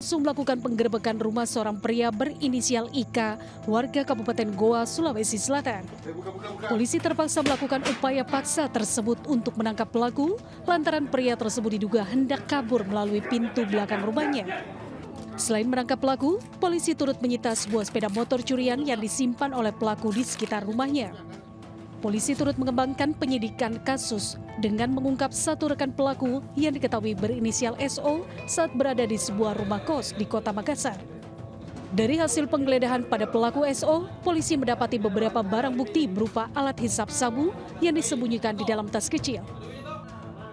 Sabtu melakukan penggerebekan rumah seorang pria berinisial IK, warga Kabupaten Goa, Sulawesi Selatan. Polisi terpaksa melakukan upaya paksa tersebut untuk menangkap pelaku, lantaran pria tersebut diduga hendak kabur melalui pintu belakang rumahnya. Selain menangkap pelaku, polisi turut menyita sebuah sepeda motor curian yang disimpan oleh pelaku di sekitar rumahnya. Polisi turut mengembangkan penyidikan kasus dengan mengungkap satu rekan pelaku yang diketahui berinisial SO saat berada di sebuah rumah kos di Kota Makassar. Dari hasil penggeledahan pada pelaku SO, polisi mendapati beberapa barang bukti berupa alat hisap sabu yang disembunyikan di dalam tas kecil.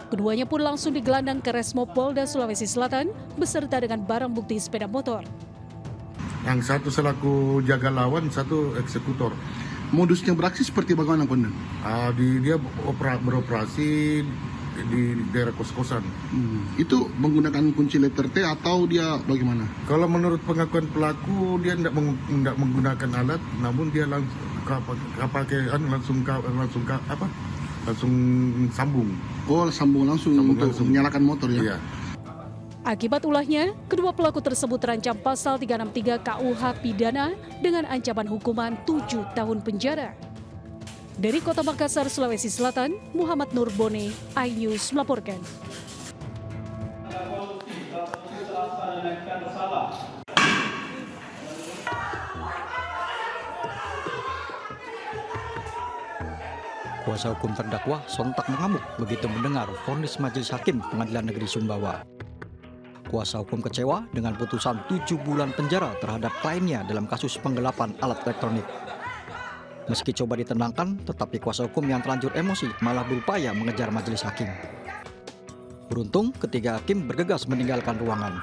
Keduanya pun langsung digelandang ke Resmo Polda Sulawesi Selatan beserta dengan barang bukti sepeda motor. Yang satu selaku jaga lawan, satu eksekutor. Modusnya beraksi seperti bagaimana, Komandan? Dia beroperasi di daerah kos-kosan. Itu menggunakan kunci letter T atau dia bagaimana? Kalau menurut pengakuan pelaku, dia tidak menggunakan alat, namun dia langsung sambung. Oh, sambung langsung untuk menyalakan motor ya? Iya. Akibat ulahnya, kedua pelaku tersebut terancam pasal 363 KUH Pidana dengan ancaman hukuman 7 tahun penjara. Dari Kota Makassar, Sulawesi Selatan, Muhammad Nurbone, iNews melaporkan. Kuasa hukum terdakwa sontak mengamuk begitu mendengar vonis Majelis Hakim Pengadilan Negeri Sumbawa. Kuasa hukum kecewa dengan putusan 7 bulan penjara terhadap kliennya dalam kasus penggelapan alat elektronik. Meski coba ditenangkan, tetapi kuasa hukum yang terlanjur emosi malah berupaya mengejar majelis hakim. Beruntung, ketiga hakim bergegas meninggalkan ruangan.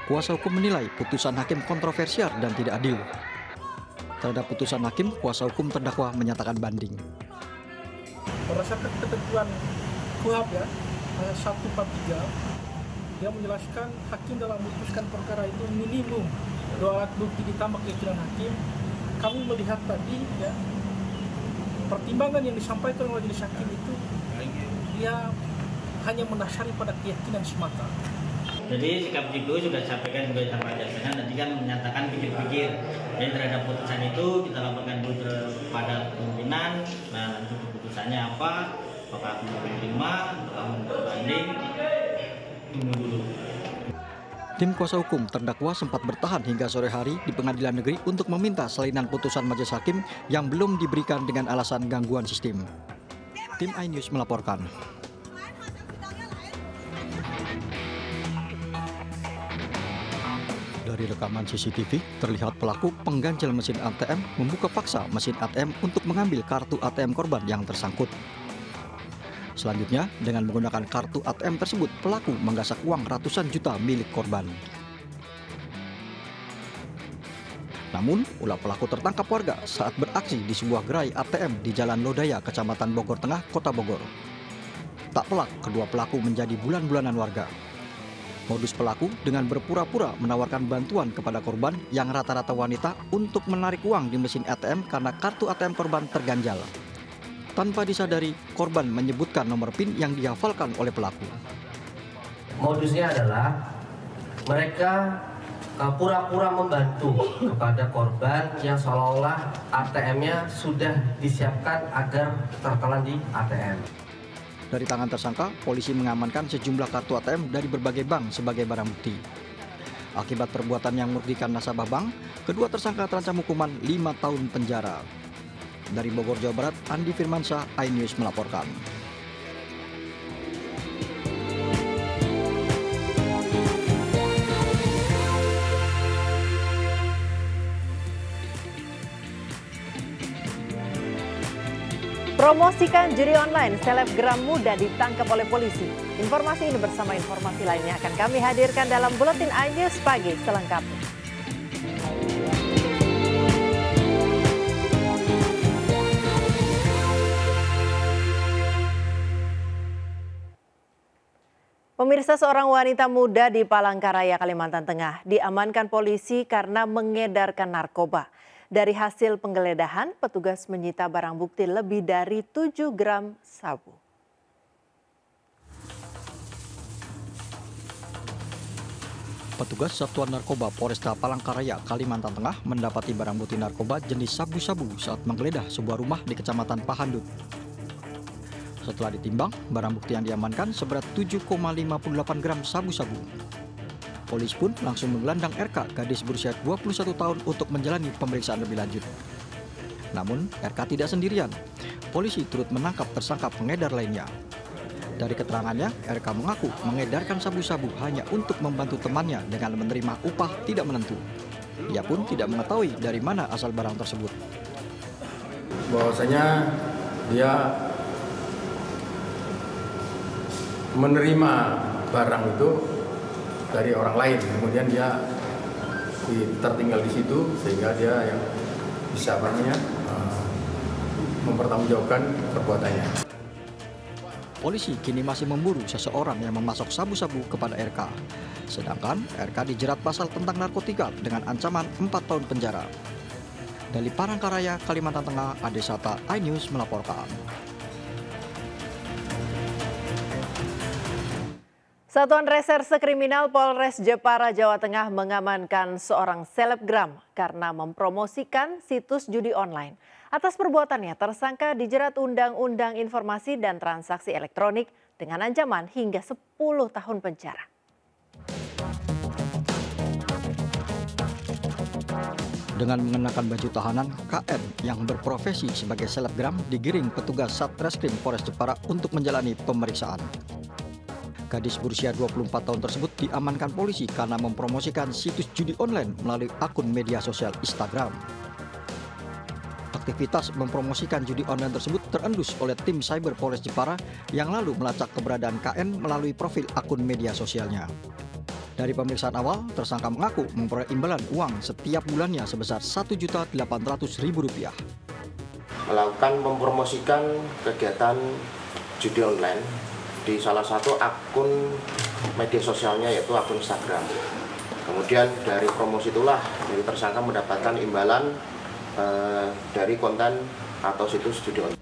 Kuasa hukum menilai putusan hakim kontroversial dan tidak adil. Terhadap putusan hakim, kuasa hukum terdakwa menyatakan banding. Berdasarkan ketentuan KUHP ya, ayat 143, dia menjelaskan hakim dalam memutuskan perkara itu minimum 2 alat bukti ditambah keyakinan hakim. Kami melihat tadi ya, pertimbangan yang disampaikan oleh majelis hakim itu dia hanya mendasari pada keyakinan semata. Jadi sikap itu sudah disampaikan juga sama jasanya, nanti kan menyatakan pikir-pikir. Jadi terhadap putusan itu kita laporkan dulu kepada pimpinan. Nah, nanti keputusannya apa? Apakah aku menerima, apakah berbanding? Tunggu dulu. Tim kuasa hukum terdakwa sempat bertahan hingga sore hari di Pengadilan Negeri untuk meminta salinan putusan majelis hakim yang belum diberikan dengan alasan gangguan sistem. Tim iNews melaporkan. Dari rekaman CCTV, terlihat pelaku pengganjal mesin ATM membuka paksa mesin ATM untuk mengambil kartu ATM korban yang tersangkut. Selanjutnya, dengan menggunakan kartu ATM tersebut, pelaku menggasak uang ratusan juta milik korban. Namun, ulah pelaku tertangkap warga saat beraksi di sebuah gerai ATM di Jalan Lodaya, Kecamatan Bogor Tengah, Kota Bogor. Tak pelak, kedua pelaku menjadi bulan-bulanan warga. Modus pelaku dengan berpura-pura menawarkan bantuan kepada korban yang rata-rata wanita untuk menarik uang di mesin ATM karena kartu ATM korban terganjal. Tanpa disadari, korban menyebutkan nomor PIN yang dihafalkan oleh pelaku. Modusnya adalah mereka pura-pura membantu kepada korban yang seolah-olah ATM-nya sudah disiapkan agar tertelan di ATM. Dari tangan tersangka, polisi mengamankan sejumlah kartu ATM dari berbagai bank sebagai barang bukti. Akibat perbuatan yang merugikan nasabah bank, kedua tersangka terancam hukuman 5 tahun penjara. Dari Bogor, Jawa Barat, Andi Firmansyah, iNews melaporkan. Promosikan judi online, selebgram muda ditangkap oleh polisi. Informasi ini bersama informasi lainnya akan kami hadirkan dalam Buletin iNews Pagi selengkapnya. Pemirsa, seorang wanita muda di Palangkaraya, Kalimantan Tengah diamankan polisi karena mengedarkan narkoba. Dari hasil penggeledahan, petugas menyita barang bukti lebih dari 7 gram sabu. Petugas Satuan Narkoba Polresta Palangkaraya, Kalimantan Tengah mendapati barang bukti narkoba jenis sabu-sabu saat menggeledah sebuah rumah di Kecamatan Pahandut. Setelah ditimbang, barang bukti yang diamankan seberat 7,58 gram sabu-sabu. Polisi pun langsung menggelandang RK, gadis berusia 21 tahun untuk menjalani pemeriksaan lebih lanjut. Namun, RK tidak sendirian. Polisi turut menangkap tersangka pengedar lainnya. Dari keterangannya, RK mengaku mengedarkan sabu-sabu hanya untuk membantu temannya dengan menerima upah tidak menentu. Ia pun tidak mengetahui dari mana asal barang tersebut. Bahwasanya dia menerima barang itu dari orang lain, kemudian dia tertinggal di situ sehingga dia yang bisa mempertanggungjawabkan perbuatannya. Polisi kini masih memburu seseorang yang memasok sabu-sabu kepada RK. Sedangkan RK dijerat pasal tentang narkotika dengan ancaman 4 tahun penjara. Dari Palangkaraya, Kalimantan Tengah, Adesata, iNews melaporkan. Satuan Reserse Kriminal Polres Jepara, Jawa Tengah mengamankan seorang selebgram karena mempromosikan situs judi online. Atas perbuatannya, tersangka dijerat Undang-Undang Informasi dan Transaksi Elektronik dengan ancaman hingga 10 tahun penjara. Dengan mengenakan baju tahanan, KN yang berprofesi sebagai selebgram digiring petugas Satreskrim Polres Jepara untuk menjalani pemeriksaan. Gadis berusia 24 tahun tersebut diamankan polisi karena mempromosikan situs judi online melalui akun media sosial Instagram. Aktivitas mempromosikan judi online tersebut terendus oleh tim cyber Polres Jepara yang lalu melacak keberadaan KN melalui profil akun media sosialnya. Dari pemeriksaan awal, tersangka mengaku memperoleh imbalan uang setiap bulannya sebesar Rp1.800.000. Melakukan mempromosikan kegiatan judi online di salah satu akun media sosialnya, yaitu akun Instagram. Kemudian dari promosi itulah dari tersangka mendapatkan imbalan dari konten atau situs judi online.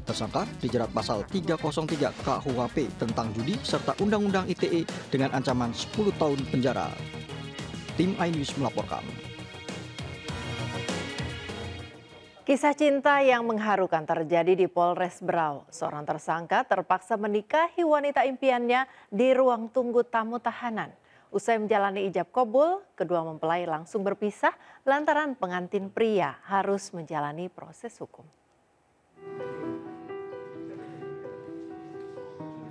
Tersangka dijerat pasal 303 KUHP tentang judi serta Undang-Undang ITE dengan ancaman 10 tahun penjara. Tim iNews melaporkan. Kisah cinta yang mengharukan terjadi di Polres Berau. Seorang tersangka terpaksa menikahi wanita impiannya di ruang tunggu tamu tahanan. Usai menjalani ijab kabul, kedua mempelai langsung berpisah lantaran pengantin pria harus menjalani proses hukum.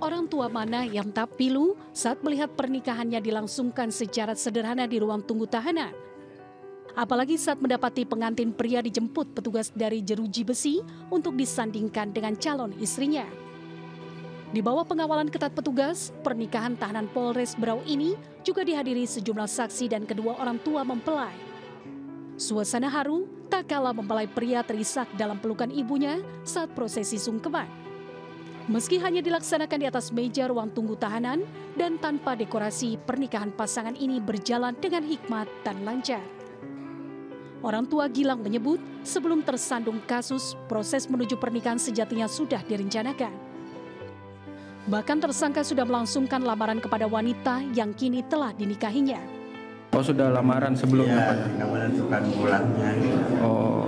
Orang tua mana yang tak pilu saat melihat pernikahannya dilangsungkan secara sederhana di ruang tunggu tahanan? Apalagi saat mendapati pengantin pria dijemput petugas dari jeruji besi untuk disandingkan dengan calon istrinya. Di bawah pengawalan ketat petugas, pernikahan tahanan Polres Berau ini juga dihadiri sejumlah saksi dan kedua orang tua mempelai. Suasana haru tak kalah mempelai pria terisak dalam pelukan ibunya saat prosesi sungkeman. Meski hanya dilaksanakan di atas meja ruang tunggu tahanan dan tanpa dekorasi, pernikahan pasangan ini berjalan dengan hikmat dan lancar. Orang tua Gilang menyebut sebelum tersandung kasus, proses menuju pernikahan sejatinya sudah direncanakan. Bahkan tersangka sudah melangsungkan lamaran kepada wanita yang kini telah dinikahinya. Oh, sudah lamaran sebelumnya? Ya, lamaran bukan bulannya. Oh,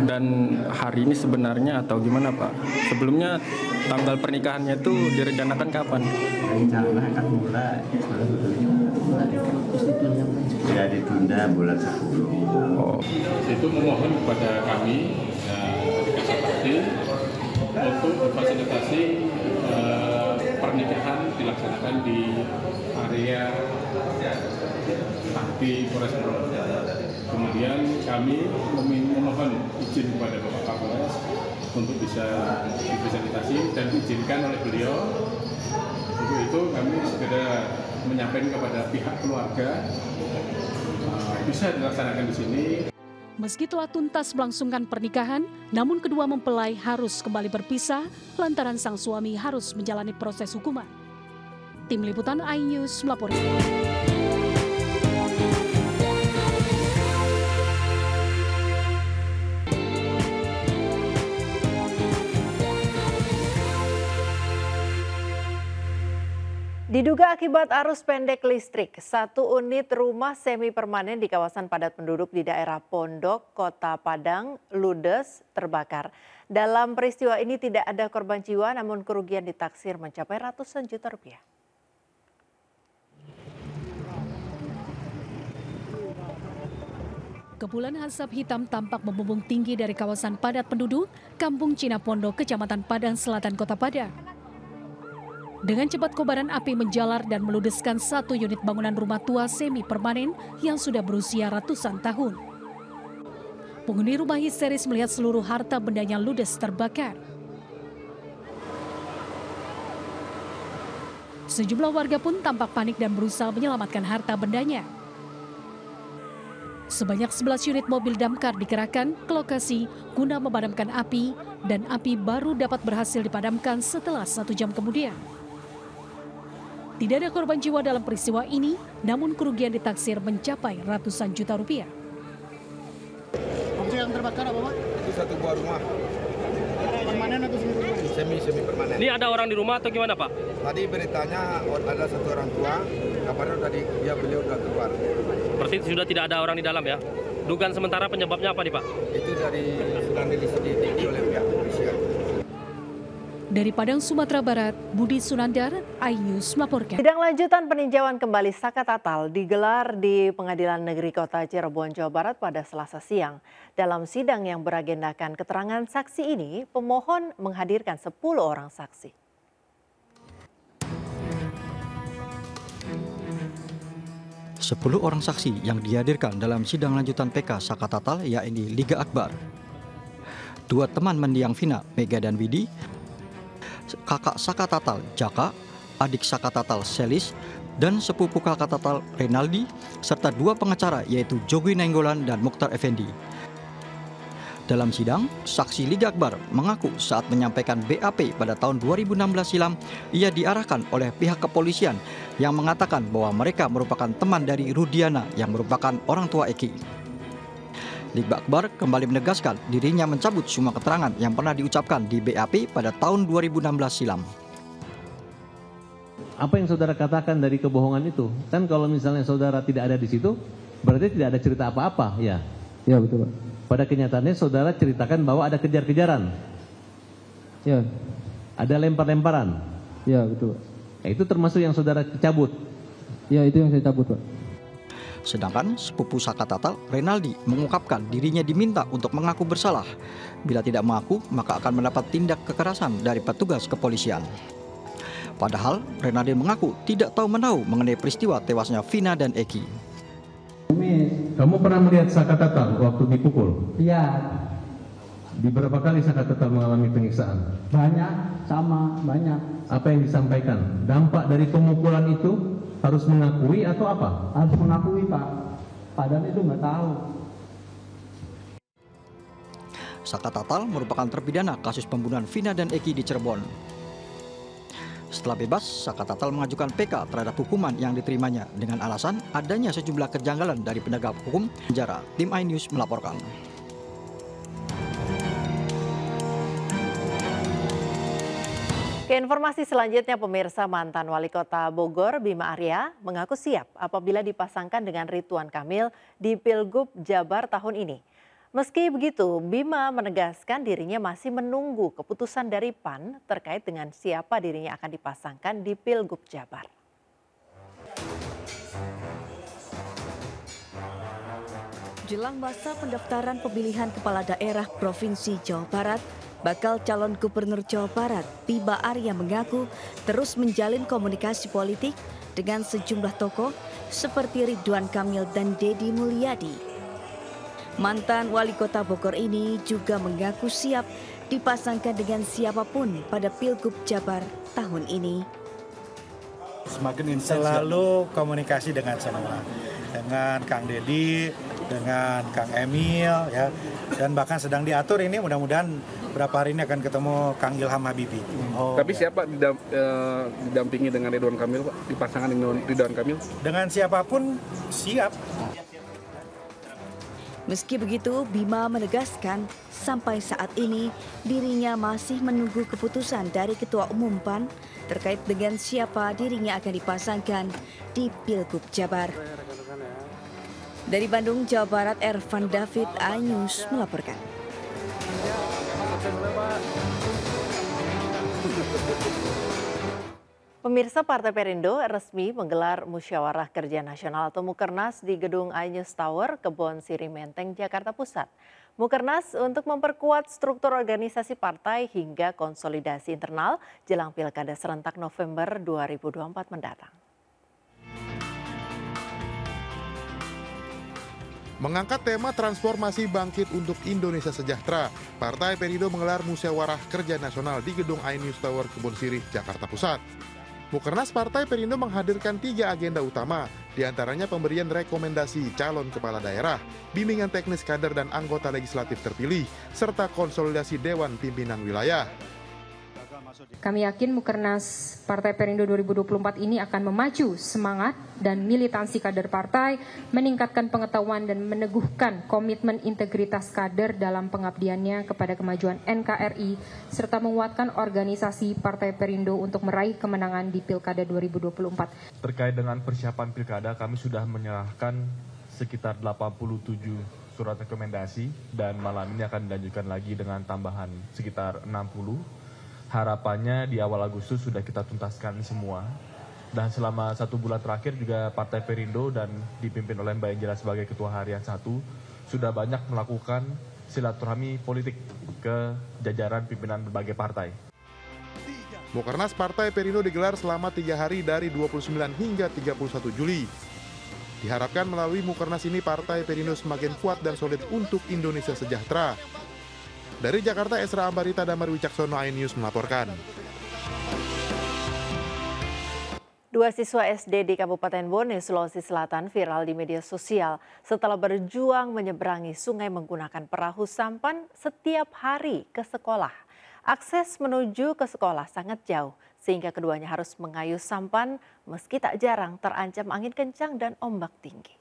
dan hari ini sebenarnya atau gimana Pak? Sebelumnya tanggal pernikahannya itu direncanakan kapan? Rencanakan bulan ya ditunda bulan 10. Oh. Itu memohon kepada kami dari Kasatpol untuk memfasilitasi pernikahan dilaksanakan di area Bakti Polres Berau. Kemudian kami memohon izin kepada Bapak Kapolres untuk bisa difasilitasi dan diizinkan oleh beliau. Untuk itu kami segera menyampaikan kepada pihak keluarga bisa dilaksanakan di sini. Meski telah tuntas melangsungkan pernikahan, namun kedua mempelai harus kembali berpisah lantaran sang suami harus menjalani proses hukuman. Tim Liputan iNews melaporkan. Diduga akibat arus pendek listrik, satu unit rumah semi permanen di kawasan padat penduduk di daerah Pondok, Kota Padang, ludes, terbakar. Dalam peristiwa ini tidak ada korban jiwa, namun kerugian ditaksir mencapai ratusan juta rupiah. Kepulan asap hitam tampak membumbung tinggi dari kawasan padat penduduk, Kampung Cina Pondok, Kecamatan Padang Selatan, Kota Padang. Dengan cepat kobaran api menjalar dan meludeskan satu unit bangunan rumah tua semi permanen yang sudah berusia ratusan tahun. Penghuni rumah histeris melihat seluruh harta bendanya ludes terbakar. Sejumlah warga pun tampak panik dan berusaha menyelamatkan harta bendanya. Sebanyak 11 unit mobil damkar dikerahkan ke lokasi guna memadamkan api dan api baru dapat berhasil dipadamkan setelah 1 jam kemudian. Tidak ada korban jiwa dalam peristiwa ini, namun kerugian ditaksir mencapai ratusan juta rupiah. Objek yang terbakar apa, Pak? Itu satu buah rumah. Permanen atau semi permanen? Semi permanen. Ini ada orang di rumah atau gimana, Pak? Tadi beritanya ada satu orang tua, kabarnya tadi beliau sudah keluar. Berarti sudah tidak ada orang di dalam ya? Dugaan sementara penyebabnya apa nih, Pak? Itu dari sedang diselidiki oleh pihak kepolisian. Dari Padang, Sumatera Barat, Budi Sunandar, iNews melaporkan. Sidang lanjutan peninjauan kembali Saka Tatal digelar di Pengadilan Negeri Kota Cirebon, Jawa Barat pada Selasa siang. Dalam sidang yang beragendakan keterangan saksi ini, pemohon menghadirkan 10 orang saksi. Sepuluh orang saksi yang dihadirkan dalam sidang lanjutan PK Saka Tatal yakni Liga Akbar. 2 teman mendiang Vina, Mega dan Widi, kakak Saka Tatal Jaka, adik Saka Tatal Selis, dan sepupu kakak Tatal Renaldi, serta 2 pengacara yaitu Jogi Nainggolan dan Mukhtar Effendi. Dalam sidang, saksi Liga Akbar mengaku saat menyampaikan BAP pada tahun 2016 silam, ia diarahkan oleh pihak kepolisian yang mengatakan bahwa mereka merupakan teman dari Rudiana yang merupakan orang tua Eki. Liga Akbar kembali menegaskan dirinya mencabut semua keterangan yang pernah diucapkan di BAP pada tahun 2016 silam. Apa yang saudara katakan dari kebohongan itu? Kan kalau misalnya saudara tidak ada di situ, berarti tidak ada cerita apa-apa, ya? Ya, betul, Pak. Pada kenyataannya saudara ceritakan bahwa ada kejar-kejaran. Ya. Ada lempar-lemparan. Ya, betul, Pak. Itu termasuk yang saudara cabut? Ya, itu yang saya cabut, Pak. Sedangkan sepupu Saka Tatal, Renaldi, mengungkapkan dirinya diminta untuk mengaku bersalah. Bila tidak mengaku, maka akan mendapat tindak kekerasan dari petugas kepolisian. Padahal, Renaldi mengaku tidak tahu-menahu mengenai peristiwa tewasnya Vina dan Eki. Kamu pernah melihat Saka Tatal waktu dipukul? Iya. Di berapa kali Saka Tatal mengalami penyiksaan? Banyak, sama, banyak. Apa yang disampaikan? Dampak dari pemukulan itu harus mengakui atau apa? Harus mengakui, Pak. Padahal itu nggak tahu. Saka Tatal merupakan terpidana kasus pembunuhan Vina dan Eki di Cirebon. Setelah bebas, Saka Tatal mengajukan PK terhadap hukuman yang diterimanya dengan alasan adanya sejumlah kejanggalan dari penegak hukum penjara. Tim iNews melaporkan. Ke informasi selanjutnya, pemirsa, mantan Wali Kota Bogor Bima Arya mengaku siap apabila dipasangkan dengan Ridwan Kamil di Pilgub Jabar tahun ini. Meski begitu, Bima menegaskan dirinya masih menunggu keputusan dari PAN terkait dengan siapa dirinya akan dipasangkan di Pilgub Jabar. Jelang masa pendaftaran pemilihan kepala daerah Provinsi Jawa Barat, bakal calon gubernur Jawa Barat, Bima Arya mengaku terus menjalin komunikasi politik dengan sejumlah tokoh seperti Ridwan Kamil dan Deddy Mulyadi. Mantan Wali Kota Bogor ini juga mengaku siap dipasangkan dengan siapapun pada Pilgub Jabar tahun ini. Semakin intens selalu komunikasi dengan semua, dengan Kang Deddy, dengan Kang Emil, ya, dan bahkan sedang diatur ini mudah-mudahan berapa hari ini akan ketemu Kang Ilham Habibie. Tapi siapa didampingi dengan Ridwan Kamil, Pak? Dipasangkan dengan Ridwan Kamil? Dengan siapapun siap. Meski begitu, Bima menegaskan sampai saat ini dirinya masih menunggu keputusan dari Ketua Umum PAN terkait dengan siapa dirinya akan dipasangkan di Pilgub Jabar. Dari Bandung, Jawa Barat, Ervan David, iNews melaporkan. Pemirsa, Partai Perindo resmi menggelar Musyawarah Kerja Nasional atau Mukernas di Gedung iNews Tower, Kebon Siri Menteng, Jakarta Pusat. Mukernas untuk memperkuat struktur organisasi partai hingga konsolidasi internal jelang Pilkada serentak November 2024 mendatang. Mengangkat tema transformasi bangkit untuk Indonesia sejahtera, Partai Perindo menggelar Musyawarah Kerja Nasional di Gedung iNews Tower, Kebon Sirih, Jakarta Pusat. Mukernas Partai Perindo menghadirkan 3 agenda utama, diantaranya pemberian rekomendasi calon kepala daerah, bimbingan teknis kader dan anggota legislatif terpilih, serta konsolidasi Dewan Pimpinan Wilayah. Kami yakin Mukernas Partai Perindo 2024 ini akan memacu semangat dan militansi kader partai, meningkatkan pengetahuan dan meneguhkan komitmen integritas kader dalam pengabdiannya kepada kemajuan NKRI, serta menguatkan organisasi Partai Perindo untuk meraih kemenangan di Pilkada 2024. Terkait dengan persiapan Pilkada, kami sudah menyerahkan sekitar 87 surat rekomendasi dan malam ini akan dilanjutkan lagi dengan tambahan sekitar 60. Harapannya di awal Agustus sudah kita tuntaskan semua. Dan selama 1 bulan terakhir juga Partai Perindo dan dipimpin oleh Mbak Angela sebagai Ketua Harian 1 sudah banyak melakukan silaturahmi politik ke jajaran pimpinan berbagai partai. Mukernas Partai Perindo digelar selama 3 hari dari 29 hingga 31 Juli. Diharapkan melalui Mukernas ini Partai Perindo semakin kuat dan solid untuk Indonesia sejahtera. Dari Jakarta, Esra Ambarita, Damar Wicaksono, iNews melaporkan. 2 siswa SD di Kabupaten Bone, Sulawesi Selatan viral di media sosial setelah berjuang menyeberangi sungai menggunakan perahu sampan setiap hari ke sekolah. Akses menuju ke sekolah sangat jauh, sehingga keduanya harus mengayuh sampan meski tak jarang terancam angin kencang dan ombak tinggi.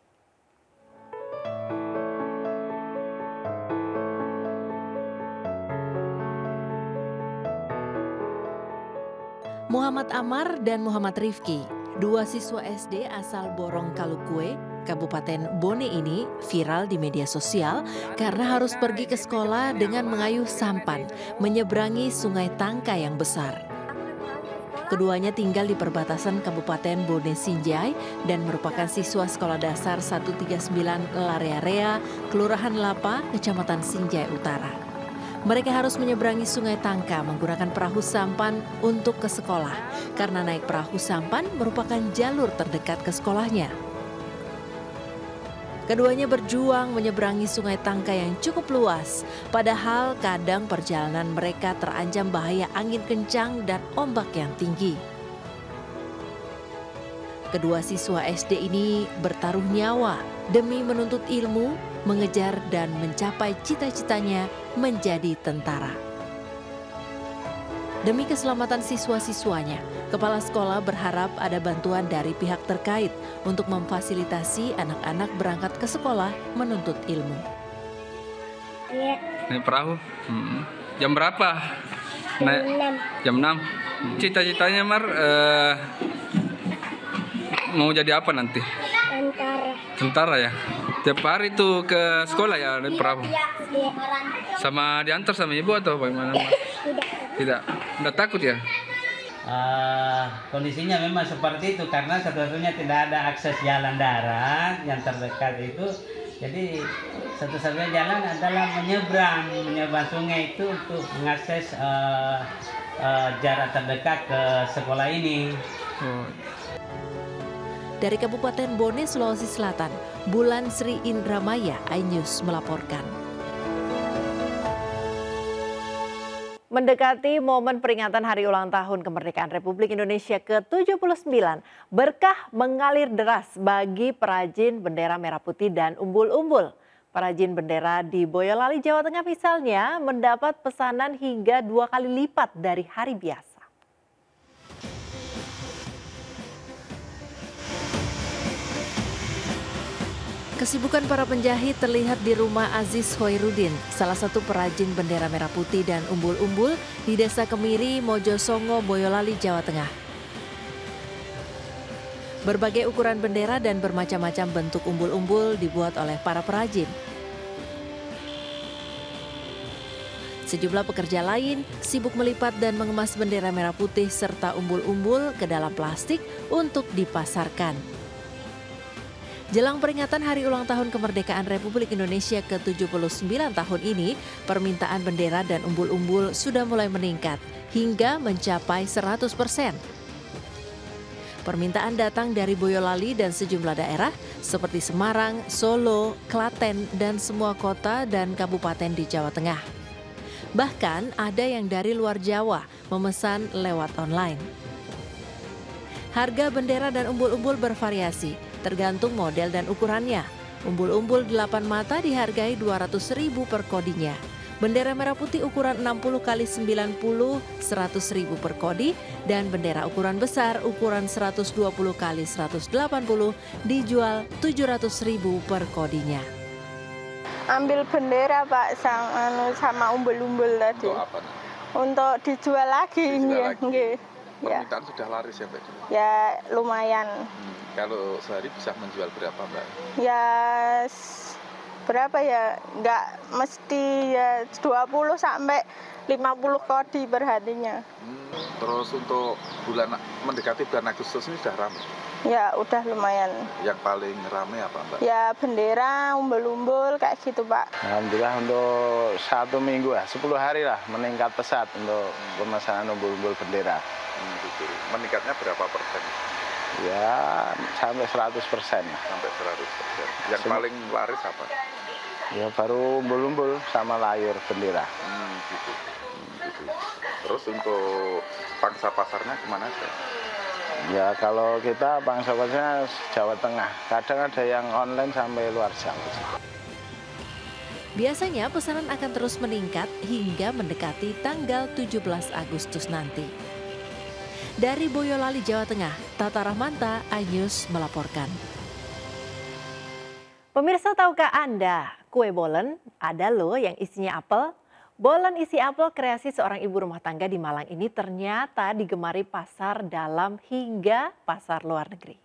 Muhammad Amar dan Muhammad Rifki, 2 siswa SD asal Borong Kalukue, Kabupaten Bone ini viral di media sosial karena harus pergi ke sekolah dengan mengayuh sampan menyeberangi sungai Tangka yang besar. Keduanya tinggal di perbatasan Kabupaten Bone Sinjai dan merupakan siswa sekolah dasar 139 Larearea, Kelurahan Lapa, Kecamatan Sinjai Utara. Mereka harus menyeberangi sungai Tangka menggunakan perahu sampan untuk ke sekolah, karena naik perahu sampan merupakan jalur terdekat ke sekolahnya. Keduanya berjuang menyeberangi sungai Tangka yang cukup luas, padahal kadang perjalanan mereka terancam bahaya angin kencang dan ombak yang tinggi. Kedua siswa SD ini bertaruh nyawa demi menuntut ilmu, mengejar dan mencapai cita-citanya menjadi tentara. Demi keselamatan siswa-siswanya, kepala sekolah berharap ada bantuan dari pihak terkait untuk memfasilitasi anak-anak berangkat ke sekolah menuntut ilmu. Naik perahu, jam berapa? Naik jam 6. Cita-citanya Mar mau jadi apa nanti? Tentara ya. Tiap hari tuh ke sekolah ya naik perahu. Sama diantar sama ibu atau bagaimana? Tidak. Nggak takut ya? Kondisinya memang seperti itu karena satu-satunya tidak ada akses jalan darat yang terdekat itu. Jadi satu-satunya jalan adalah menyeberang sungai itu untuk mengakses jarak terdekat ke sekolah ini. Dari Kabupaten Bone, Sulawesi Selatan, Bulan Sri Indramaya, iNews melaporkan. Mendekati momen peringatan Hari Ulang Tahun Kemerdekaan Republik Indonesia ke-79, berkah mengalir deras bagi perajin bendera merah putih dan umbul-umbul. Perajin bendera di Boyolali, Jawa Tengah misalnya mendapat pesanan hingga 2 kali lipat dari hari biasa. Kesibukan para penjahit terlihat di rumah Aziz Hoirudin, salah satu perajin bendera merah putih dan umbul-umbul di Desa Kemiri, Mojosongo, Boyolali, Jawa Tengah. Berbagai ukuran bendera dan bermacam-macam bentuk umbul-umbul dibuat oleh para perajin. Sejumlah pekerja lain sibuk melipat dan mengemas bendera merah putih serta umbul-umbul ke dalam plastik untuk dipasarkan. Jelang peringatan Hari Ulang Tahun Kemerdekaan Republik Indonesia ke-79 tahun ini, permintaan bendera dan umbul-umbul sudah mulai meningkat hingga mencapai 100%. Permintaan datang dari Boyolali dan sejumlah daerah seperti Semarang, Solo, Klaten, dan semua kota dan kabupaten di Jawa Tengah. Bahkan ada yang dari luar Jawa memesan lewat online. Harga bendera dan umbul-umbul bervariasi, tergantung model dan ukurannya. Umbul-umbul 8 mata dihargai 200.000 per kodinya. Bendera merah putih ukuran 60 x 90 100.000 per kodi, dan bendera ukuran besar ukuran 120 x 180 dijual 700.000 per kodinya. Ambil bendera Pak sama umbul-umbul tadi. Untuk apa? Untuk dijual lagi. Permintaan sudah laris ya Mbak? Ya lumayan. Kalau sehari bisa menjual berapa Mbak? Ya berapa ya? Nggak mesti ya 20 sampai 50 kodi per harinya. Terus untuk mendekati bulan Agustus ini sudah ramai? Ya udah lumayan. Yang paling ramai apa Mbak? Ya bendera, umbul-umbul kayak gitu Pak. Alhamdulillah untuk 1 minggu 10 hari lah meningkat pesat untuk pemesanan umbul-umbul bendera. Gitu. Meningkatnya berapa persen? Ya sampai 100%. Sampai 100%. Yang paling laris apa? Ya baru umbul-umbul sama layar bendera. Gitu. Terus untuk pangsa pasarnya kemana sih? Ya kalau kita pangsa pasarnya Jawa Tengah. Kadang ada yang online sampai luar Jawa. Biasanya pesanan akan terus meningkat hingga mendekati tanggal 17 Agustus nanti. Dari Boyolali, Jawa Tengah, Tata Rahmanta, iNews melaporkan. Pemirsa, tahukah Anda, kue bolen ada loh yang isinya apel? Bolen isi apel kreasi seorang ibu rumah tangga di Malang ini ternyata digemari pasar dalam hingga pasar luar negeri.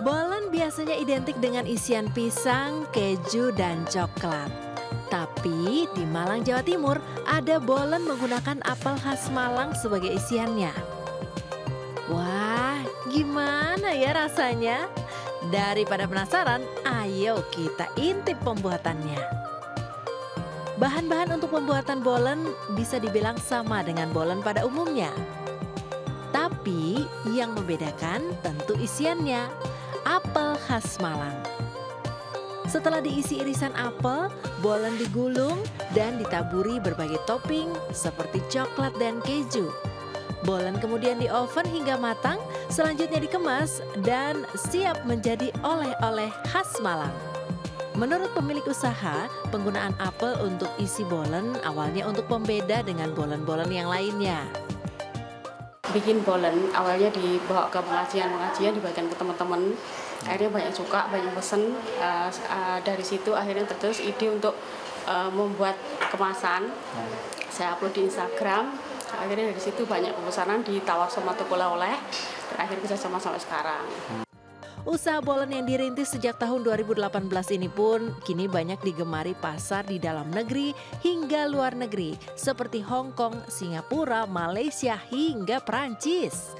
Bolen biasanya identik dengan isian pisang, keju, dan coklat. Tapi di Malang, Jawa Timur ada bolen menggunakan apel khas Malang sebagai isiannya. Wah, gimana ya rasanya? Daripada penasaran, ayo kita intip pembuatannya. Bahan-bahan untuk pembuatan bolen bisa dibilang sama dengan bolen pada umumnya. Tapi yang membedakan tentu isiannya. Apel khas Malang. Setelah diisi irisan apel, bolen digulung dan ditaburi berbagai topping seperti coklat dan keju. Bolen kemudian di oven hingga matang, selanjutnya dikemas dan siap menjadi oleh-oleh khas Malang. Menurut pemilik usaha, penggunaan apel untuk isi bolen awalnya untuk pembeda dengan bolen-bolen yang lainnya. Bikin bolen awalnya dibawa ke pengajian dibagikan ke teman-teman, akhirnya banyak suka, banyak pesen. Dari situ akhirnya terus ide untuk membuat kemasan. Saya upload di Instagram, akhirnya dari situ banyak pemesanan, ditawar sama toko oleh-oleh, terakhir bisa sama sampai sekarang. Usaha bolen yang dirintis sejak tahun 2018 ini pun kini banyak digemari pasar di dalam negeri hingga luar negeri seperti Hong Kong, Singapura, Malaysia hingga Perancis.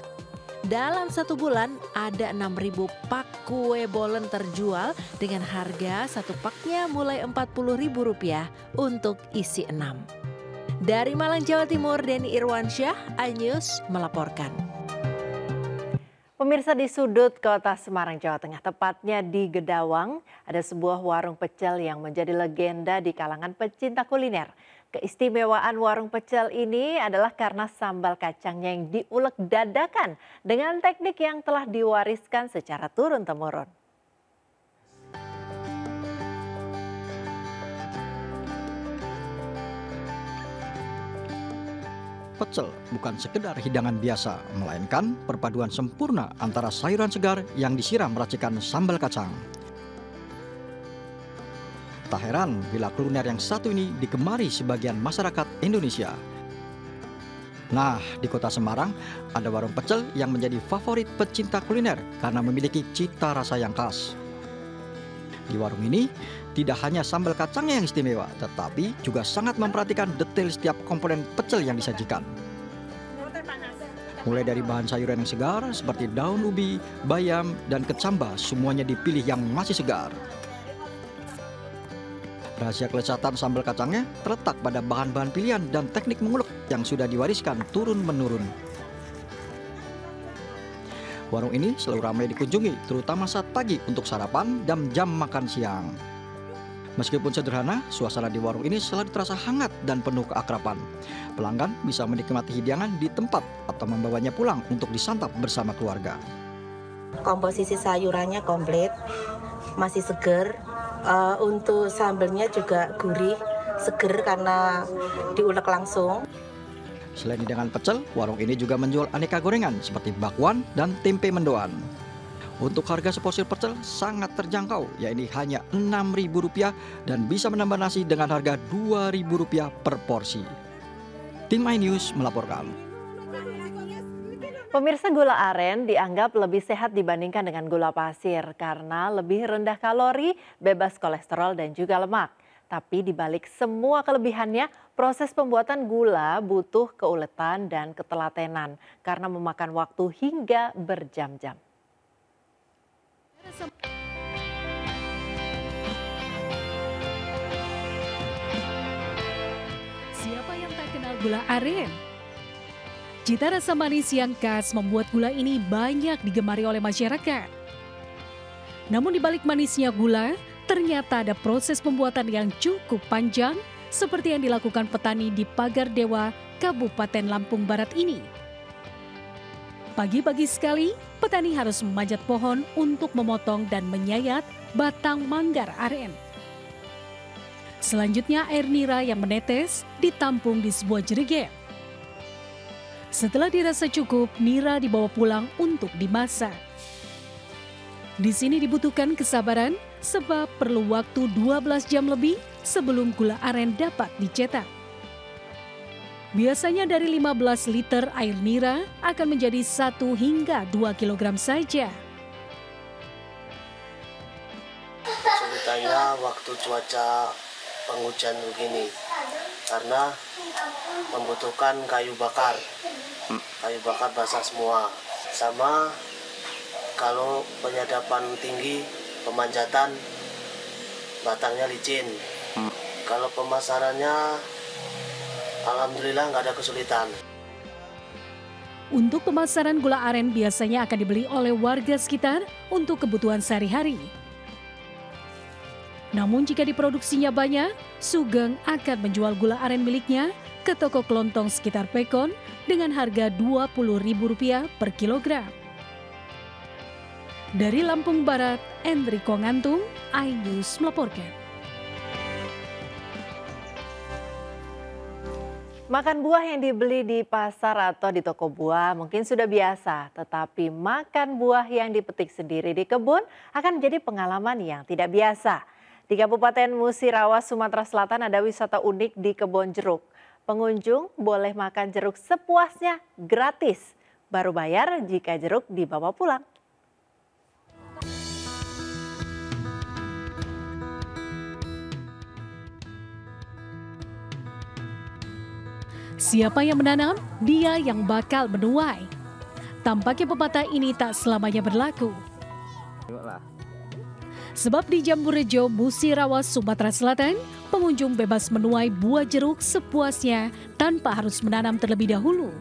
Dalam 1 bulan ada 6.000 pak kue bolen terjual dengan harga 1 paknya mulai Rp40.000 untuk isi 6. Dari Malang, Jawa Timur, Denny Irwansyah, iNews melaporkan. Pemirsa, di sudut kota Semarang, Jawa Tengah, tepatnya di Gedawang, ada sebuah warung pecel yang menjadi legenda di kalangan pecinta kuliner. Keistimewaan warung pecel ini adalah karena sambal kacangnya yang diulek dadakan dengan teknik yang telah diwariskan secara turun-temurun. pecel bukan sekedar hidangan biasa, melainkan perpaduan sempurna antara sayuran segar yang disiram racikan sambal kacang. Tak heran bila kuliner yang satu ini digemari sebagian masyarakat Indonesia. Nah, di kota Semarang ada warung pecel yang menjadi favorit pecinta kuliner karena memiliki cita rasa yang khas. Di warung ini, tidak hanya sambal kacangnya yang istimewa, tetapi juga sangat memperhatikan detail setiap komponen pecel yang disajikan. Mulai dari bahan sayuran yang segar seperti daun ubi, bayam, dan kecamba, semuanya dipilih yang masih segar. Rahasia kelezatan sambal kacangnya terletak pada bahan-bahan pilihan dan teknik mengulek yang sudah diwariskan turun-menurun. Warung ini selalu ramai dikunjungi, terutama saat pagi untuk sarapan dan jam makan siang. Meskipun sederhana, suasana di warung ini selalu terasa hangat dan penuh keakraban. Pelanggan bisa menikmati hidangan di tempat atau membawanya pulang untuk disantap bersama keluarga. Komposisi sayurannya komplit, masih seger. Untuk sambalnya juga gurih, seger karena diulek langsung. Selain hidangan pecel, warung ini juga menjual aneka gorengan seperti bakwan dan tempe mendoan. Untuk harga seporsi pecel sangat terjangkau, yaitu hanya Rp6.000 dan bisa menambah nasi dengan harga Rp2.000 per porsi. Tim iNews melaporkan. Pemirsa, gula aren dianggap lebih sehat dibandingkan dengan gula pasir karena lebih rendah kalori, bebas kolesterol dan juga lemak. Tapi dibalik semua kelebihannya, proses pembuatan gula butuh keuletan dan ketelatenan karena memakan waktu hingga berjam-jam. Siapa yang tak kenal gula aren? Cita rasa manis yang khas membuat gula ini banyak digemari oleh masyarakat. Namun di balik manisnya gula, ternyata ada proses pembuatan yang cukup panjang seperti yang dilakukan petani di Pagar Dewa, Kabupaten Lampung Barat ini. Pagi-pagi sekali, petani harus memanjat pohon untuk memotong dan menyayat batang manggar aren. Selanjutnya air nira yang menetes ditampung di sebuah jerigen. Setelah dirasa cukup, nira dibawa pulang untuk dimasak. Di sini dibutuhkan kesabaran sebab perlu waktu 12 jam lebih sebelum gula aren dapat dicetak. Biasanya dari 15 liter air nira akan menjadi 1 hingga 2 kilogram saja. Ceritanya waktu cuaca penghujan begini, karena membutuhkan kayu bakar basah semua. Sama kalau penyadapan tinggi, pemanjatan batangnya licin. Kalau pemasarannya alhamdulillah nggak ada kesulitan. Untuk pemasaran gula aren biasanya akan dibeli oleh warga sekitar untuk kebutuhan sehari-hari. Namun jika diproduksinya banyak, Sugeng akan menjual gula aren miliknya ke toko kelontong sekitar Pekon dengan harga Rp20.000 per kilogram. Dari Lampung Barat, Enrico Ngantung, iNews melaporkan. Makan buah yang dibeli di pasar atau di toko buah mungkin sudah biasa, tetapi makan buah yang dipetik sendiri di kebun akan menjadi pengalaman yang tidak biasa. Di Kabupaten Musirawas, Sumatera Selatan ada wisata unik di kebun jeruk. Pengunjung boleh makan jeruk sepuasnya gratis, baru bayar jika jeruk dibawa pulang. Siapa yang menanam, dia yang bakal menuai. Tampaknya pepatah ini tak selamanya berlaku. Sebab di Jamburejo, Musirawas, Sumatera Selatan, pengunjung bebas menuai buah jeruk sepuasnya tanpa harus menanam terlebih dahulu.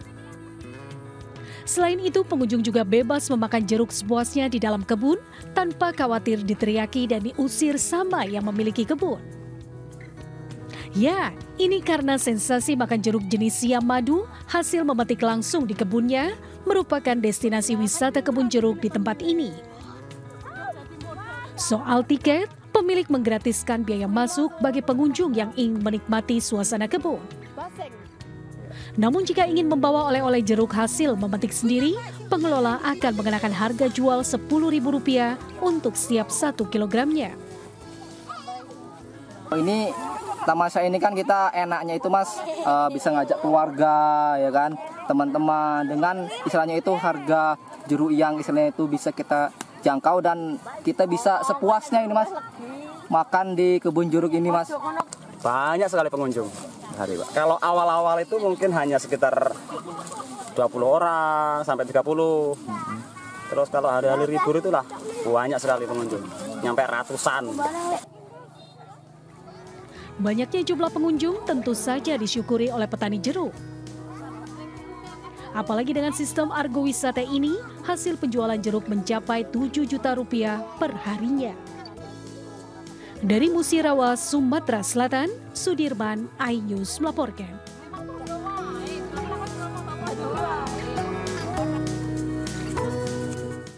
Selain itu, pengunjung juga bebas memakan jeruk sepuasnya di dalam kebun tanpa khawatir diteriaki dan diusir sama yang memiliki kebun. Ya, ini karena sensasi makan jeruk jenis siam madu hasil memetik langsung di kebunnya merupakan destinasi wisata kebun jeruk di tempat ini. Soal tiket, pemilik menggratiskan biaya masuk bagi pengunjung yang ingin menikmati suasana kebun. Namun jika ingin membawa oleh-oleh jeruk hasil memetik sendiri, pengelola akan mengenakan harga jual Rp10.000 untuk setiap 1 kilogramnya. Ini tamasya ini kan kita enaknya itu Mas, bisa ngajak keluarga ya kan, teman-teman, dengan istilahnya itu harga jeruk yang istilahnya itu bisa kita jangkau dan kita bisa sepuasnya ini Mas, makan di kebun jeruk ini Mas. Banyak sekali pengunjung hari Pak. Kalau awal-awal itu mungkin hanya sekitar 20 orang sampai 30. Terus kalau hari-hari libur itulah banyak sekali pengunjung, nyampe ratusan. Banyaknya jumlah pengunjung tentu saja disyukuri oleh petani jeruk. Apalagi dengan sistem Argo Wisata ini, hasil penjualan jeruk mencapai Rp7 juta per harinya. Dari Musirawa, Sumatera Selatan, Sudirman, iNews melaporkan.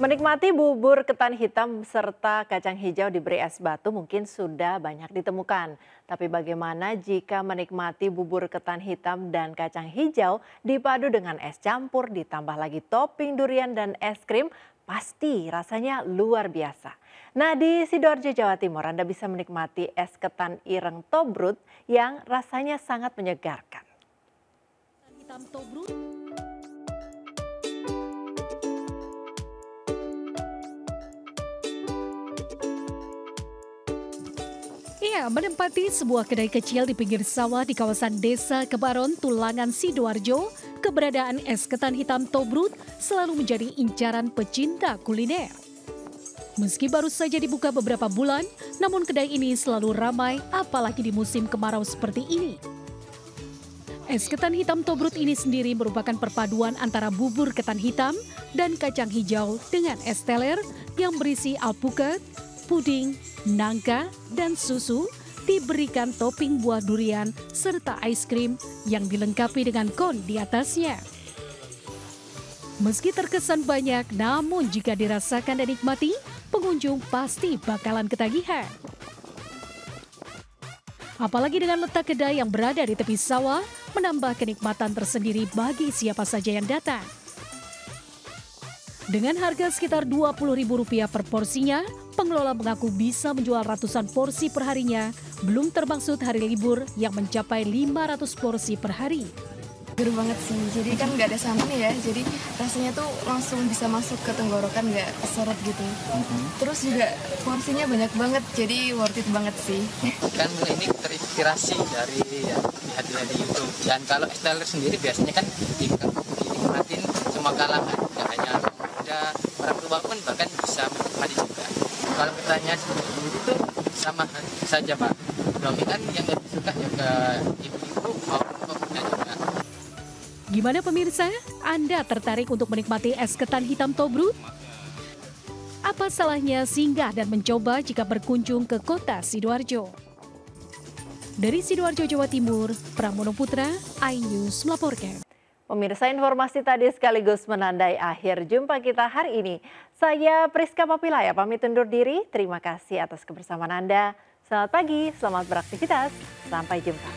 Menikmati bubur ketan hitam serta kacang hijau diberi es batu mungkin sudah banyak ditemukan. Tapi bagaimana jika menikmati bubur ketan hitam dan kacang hijau dipadu dengan es campur ditambah lagi topping durian dan es krim? Pasti rasanya luar biasa. Nah, di Sidoarjo, Jawa Timur, Anda bisa menikmati es ketan ireng Tobrut yang rasanya sangat menyegarkan. Hitam Tobrut. Iya, menempati sebuah kedai kecil di pinggir sawah di kawasan Desa Kebaron, Tulangan, Sidoarjo, keberadaan es ketan hitam Tobrut selalu menjadi incaran pecinta kuliner. Meski baru saja dibuka beberapa bulan, namun kedai ini selalu ramai, apalagi di musim kemarau seperti ini. Es ketan hitam Tobrut ini sendiri merupakan perpaduan antara bubur ketan hitam dan kacang hijau dengan es teler yang berisi alpukat, puding, nangka, dan susu, diberikan topping buah durian serta es krim yang dilengkapi dengan kon di atasnya. Meski terkesan banyak, namun jika dirasakan dan nikmati, pengunjung pasti bakalan ketagihan. Apalagi dengan letak kedai yang berada di tepi sawah, menambah kenikmatan tersendiri bagi siapa saja yang datang. Dengan harga sekitar Rp20.000 per porsinya, pengelola mengaku bisa menjual ratusan porsi per harinya, belum termaksud hari libur yang mencapai 500 porsi per hari. Seger banget sih, jadi kan nggak ada santan ya, jadi rasanya tuh langsung bisa masuk ke tenggorokan, nggak keseret gitu. Terus juga porsinya banyak banget, jadi worth it banget sih. Kan ini terinspirasi dari lihat-lihat di YouTube. Dan kalau es teler sendiri biasanya kan dinikmatin semua kalangan, nggak hanya muda, orang tua pun bahkan bisa menikmati juga. Kalau bertanya seperti itu sama saja Pak. Dominan yang lebih suka ya ke ibu-ibu maupun pemuda juga. Gimana pemirsa? Anda tertarik untuk menikmati es ketan hitam Tobrut? Apa salahnya singgah dan mencoba jika berkunjung ke kota Sidoarjo? Dari Sidoarjo, Jawa Timur, Pramono Putra, iNews melaporkan. Pemirsa, informasi tadi sekaligus menandai akhir jumpa kita hari ini. Saya Priska Papilaya pamit undur diri. Terima kasih atas kebersamaan Anda. Selamat pagi, selamat beraktivitas. Sampai jumpa.